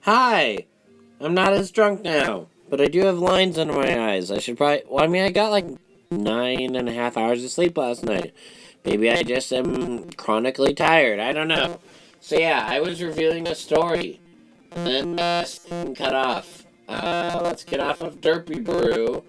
Hi! I'm not as drunk now, but I do have lines under my eyes. I should probably... Well, I mean, I got like 9.5 hours of sleep last night. Maybe I just am chronically tired. I don't know. So yeah, I was reviewing a story. And this thing cut off. Let's get off of Derpy Brew.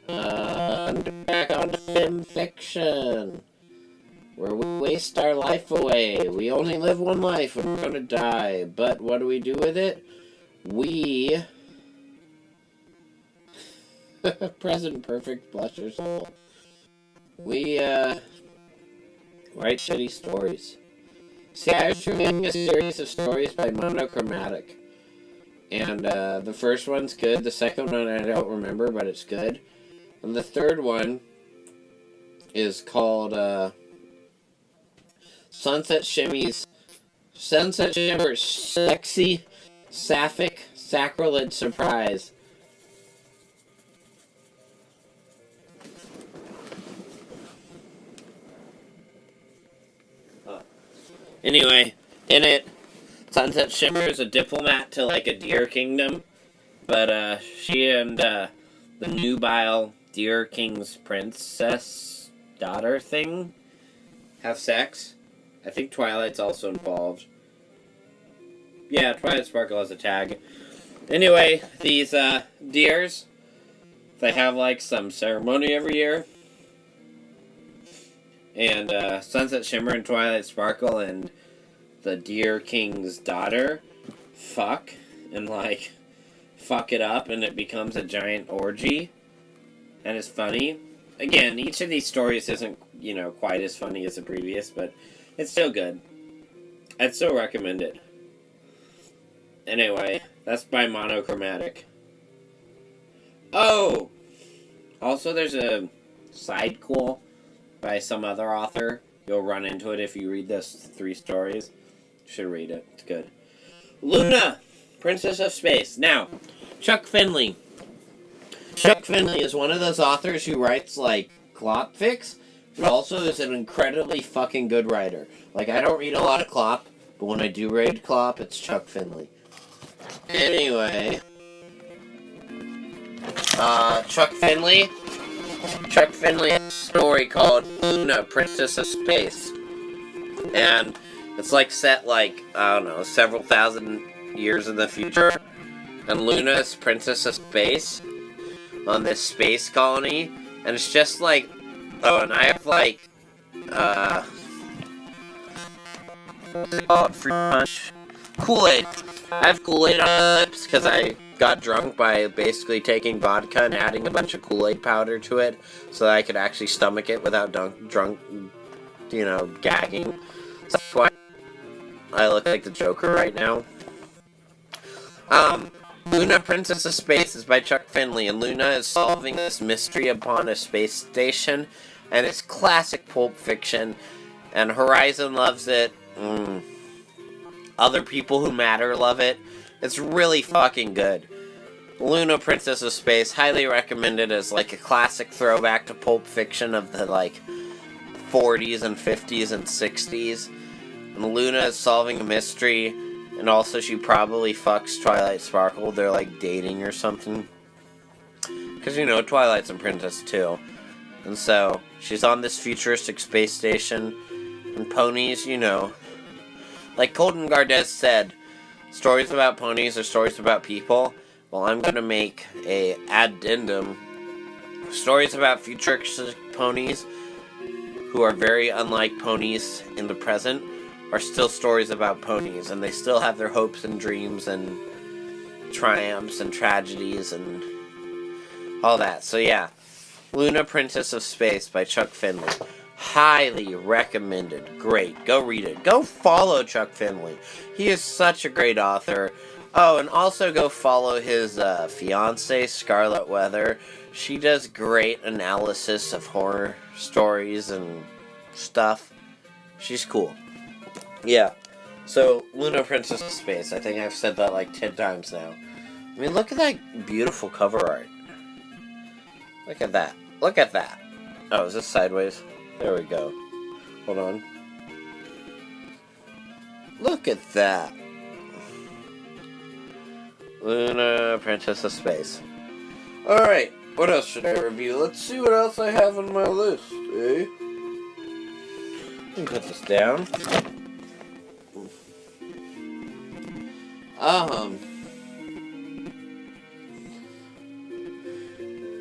And back on to film fiction. Where we waste our life away. We only live one life and we're gonna die. But what do we do with it? We... Present perfect blusher soul. We, write shitty stories. See, I was reviewing a series of stories by Monochromatic. And, the first one's good. The second one I don't remember, but it's good. And the third one is called, Sunset Shimmer's Sexy Sapphic Sacrilege Surprise. Anyway, in it, Sunset Shimmer is a diplomat to, like, a deer kingdom. But, she and, the new Baal Deer King's princess daughter thing have sex. I think Twilight's also involved. Yeah, Twilight Sparkle has a tag. Anyway, these, deers, they have, like, some ceremony every year. And, Sunset Shimmer and Twilight Sparkle and the Deer King's daughter fuck and, like, fuck it up and it becomes a giant orgy. And it's funny. Again, each of these stories isn't, you know, quite as funny as the previous, but it's still good. I'd still recommend it. Anyway, that's by Monochromatic. Oh! Also, there's a side cool by some other author. You'll run into it if you read those 3 stories. You should read it. It's good. Luna! Princess of Space. Now, Chuck Finley. Chuck Finley is one of those authors who writes, like, clop fics, but also is an incredibly fucking good writer. Like, I don't read a lot of clop, but when I do read clop, it's Chuck Finley. Anyway. Chuck Finley has a story called Luna, Princess of Space. And it's, like, set, like, I don't know, several thousand years in the future. And Luna is Princess of Space on this space colony. And it's just, like, oh, and I have, like, what's it called? Fruit punch? Kool-Aid. I have Kool-Aid on my lips because I got drunk by basically taking vodka and adding a bunch of Kool-Aid powder to it so that I could actually stomach it without drunk, you know, gagging. So that's why I look like the Joker right now. Luna, Princess of Space is by Chuck Finley, and Luna is solving this mystery upon a space station, and it's classic pulp fiction, and Horizon loves it. Other people who matter love it. It's really fucking good. Luna, Princess of Space, highly recommended as, like, a classic throwback to pulp fiction of the, like, 40s and 50s and 60s. And Luna is solving a mystery, and also she probably fucks Twilight Sparkle. They're, like, dating or something. Because, you know, Twilight's a princess, too. And so, she's on this futuristic space station, and ponies, you know. Like Colton Gardez said, stories about ponies are stories about people. Well, I'm going to make a addendum. Stories about futuristic ponies, who are very unlike ponies in the present, are still stories about ponies, and they still have their hopes and dreams and triumphs and tragedies and all that. So yeah, Luna, Princess of Space by Chuck Finley. Highly recommended. Great. Go read it. Go follow Chuck Finley. He is such a great author. Oh, and also go follow his fiancée, Scarlet Weather. She does great analysis of horror stories and stuff. She's cool. Yeah. So, Luna, Princess of Space. I think I've said that like 10 times now. I mean, look at that beautiful cover art. Look at that. Look at that. Oh, is this sideways? There we go. Hold on. Look at that. Luna, Princesa Space. Alright, what else should I review? Let's see what else I have on my list, eh? Let me put this down.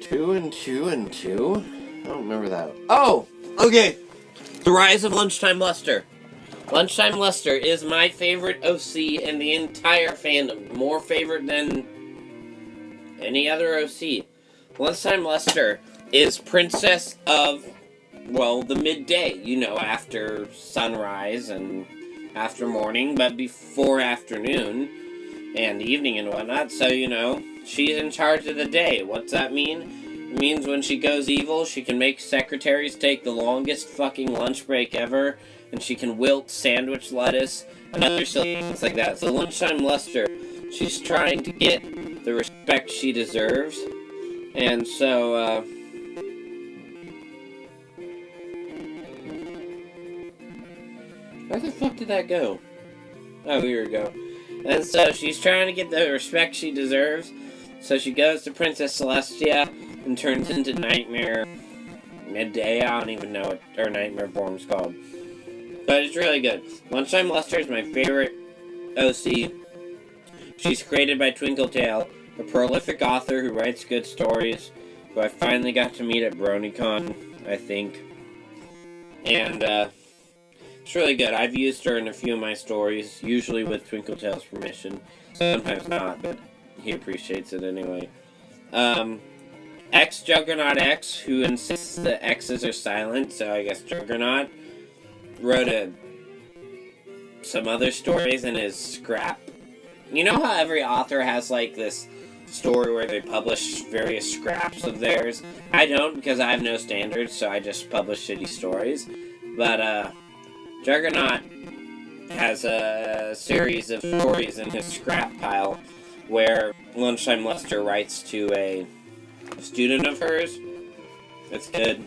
2 and 2 and 2? I don't remember that. Oh! Okay! The Rise of Lunchtime Luster. Lunchtime Luster is my favorite OC in the entire fandom. More favorite than any other OC. Lunchtime Luster is princess of, well, the midday. You know, after sunrise and after morning, but before afternoon and evening and whatnot. So, you know, she's in charge of the day. What's that mean? It means when she goes evil, she can make secretaries take the longest fucking lunch break ever, and she can wilt sandwich lettuce and other silly things like that. So Lunchtime Luster, she's trying to get the respect she deserves, and so, where the fuck did that go? Oh, here we go. And so she's trying to get the respect she deserves, so she goes to Princess Celestia and turns into Nightmare Midday. I don't even know what her Nightmare form's called. But it's really good. Lunchtime Luster is my favorite OC. She's created by Twinkletail, a prolific author who writes good stories, who I finally got to meet at BronyCon, I think. And, it's really good. I've used her in a few of my stories, usually with Twinkletail's permission. Sometimes not, but he appreciates it anyway. Juggernaut X, who insists that X's are silent, so I guess Juggernaut, wrote some other stories in his scrap. You know how every author has, like, this story where they publish various scraps of theirs? I don't, because I have no standards, so I just publish shitty stories. But, Juggernaut has a series of stories in his scrap pile where Lunchtime Luster writes to a student of hers. It's good.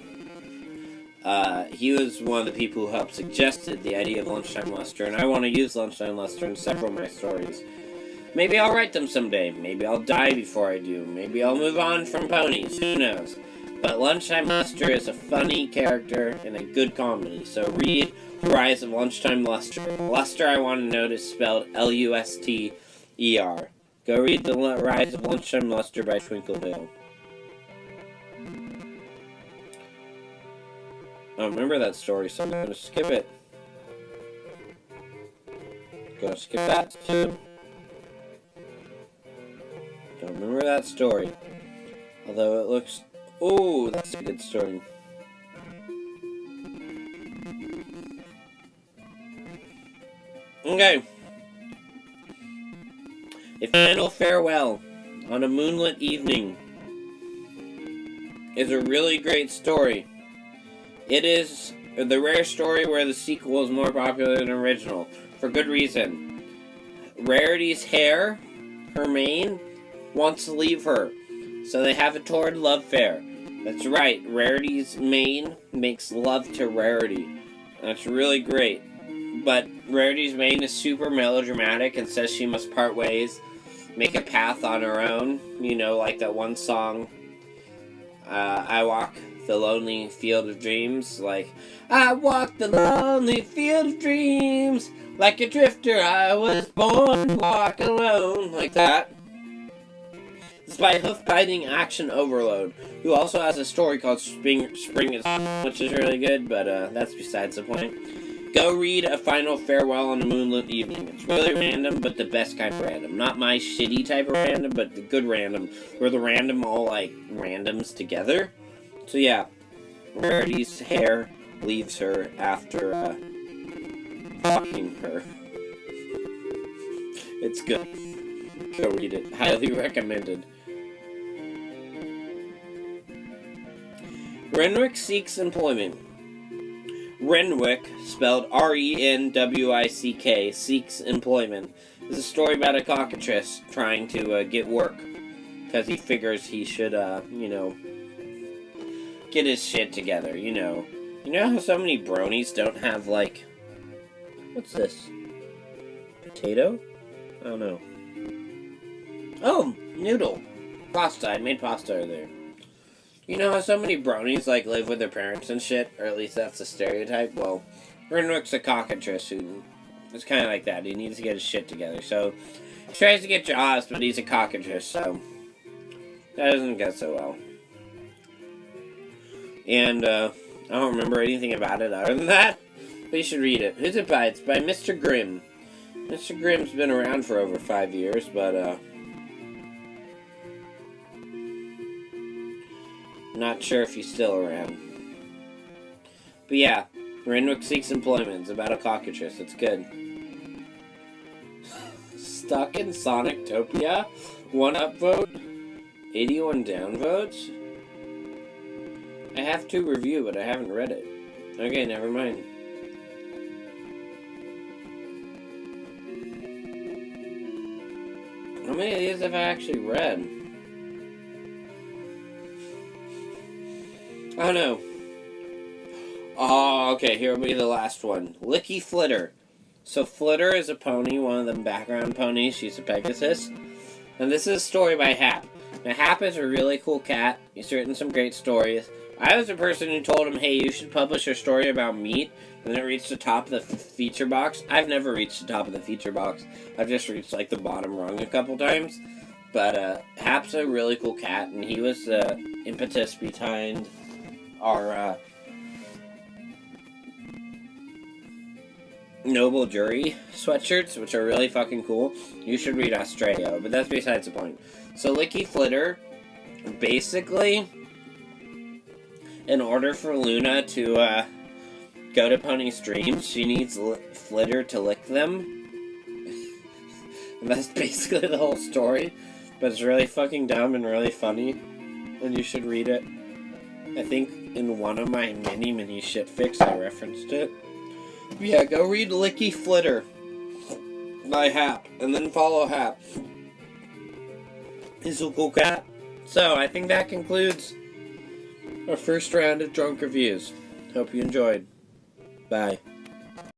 He was one of the people who helped suggested the idea of Lunchtime Luster, and I want to use Lunchtime Luster in several of my stories. Maybe I'll write them someday. Maybe I'll die before I do. Maybe I'll move on from ponies. Who knows? But Lunchtime Luster is a funny character and a good comedy, so read The Rise of Lunchtime Luster. Luster, I want to note, is spelled Luster. Go read The Rise of Lunchtime Luster by Twinkletail. I don't remember that story, so I'm going to skip it. Gonna skip that, too. Don't remember that story. Although it looks... Ooh, that's a good story. Okay. A Final Farewell on a Moonlit Evening is a really great story. It is the rare story where the sequel is more popular than the original, for good reason. Rarity's hair, her mane, wants to leave her, so they have a torrid love affair. That's right, Rarity's mane makes love to Rarity. That's really great. But Rarity's mane is super melodramatic and says she must part ways, make a path on her own. You know, like that one song, I Walk the Lonely Field of Dreams. Like, I walk the lonely field of dreams, like a drifter I was born to walk alone. Like that. It's by hoof-biting action overload, who also has a story called Spring is, which is really good, but that's besides the point. Go read A Final Farewell on a Moonlit Evening. It's really random, but the best kind of random. Not my shitty type of random, but the good random, where the random all, like, randoms together. So yeah, Rarity's hair leaves her after, fucking her. It's good. Go read it. Highly recommended. Renwick seeks employment. Renwick, spelled R-E-N-W-I-C-K, seeks employment, is a story about a cockatrice trying to get work, because he figures he should, get his shit together, you know. You know how so many bronies don't have, like, what's this? Potato? I don't know. Oh, noodle. Pasta. I made pasta earlier. You know how so many bronies, like, live with their parents and shit? Or at least that's the stereotype? Well, Renwick's a cockatrice who is kind of like that. He needs to get his shit together. So, he tries to get Jaws, but he's a cockatrice, so that doesn't go so well. And, I don't remember anything about it other than that. But you should read it. Who's it by? It's by Mr. Grimm. Mr. Grimm's been around for over 5 years, but, not sure if he's still around. But yeah, Renwick Seeks Employment. It's about a cockatrice. It's good. Stuck in Sonictopia? 1 upvote? 81 downvotes? I have to review, but I haven't read it. Okay, never mind. How many of these have I actually read? Oh no. Oh, okay, here will be the last one. Licky Flitter. So Flitter is a pony, one of the background ponies. She's a Pegasus. And this is a story by Hap. Now, Hap is a really cool cat. He's written some great stories. I was the person who told him, hey, you should publish a story about meat, and then it reached the top of the feature box. I've never reached the top of the feature box. I've just reached, like, the bottom rung a couple times. But, Hap's a really cool cat, and he was the impetus behind our, Noble Jury sweatshirts, which are really fucking cool. You should read Australia, but that's besides the point. So, Licky Flitter, basically, in order for Luna to, go to Pony's dreams, she needs Flitter to lick them. And that's basically the whole story. But it's really fucking dumb and really funny. And you should read it. I think in one of my mini shitfics I referenced it. Yeah, go read Licky Flitter by Hap. And then follow Hap. He's a cool cat. So, I think that concludes our first round of drunk reviews. Hope you enjoyed. Bye.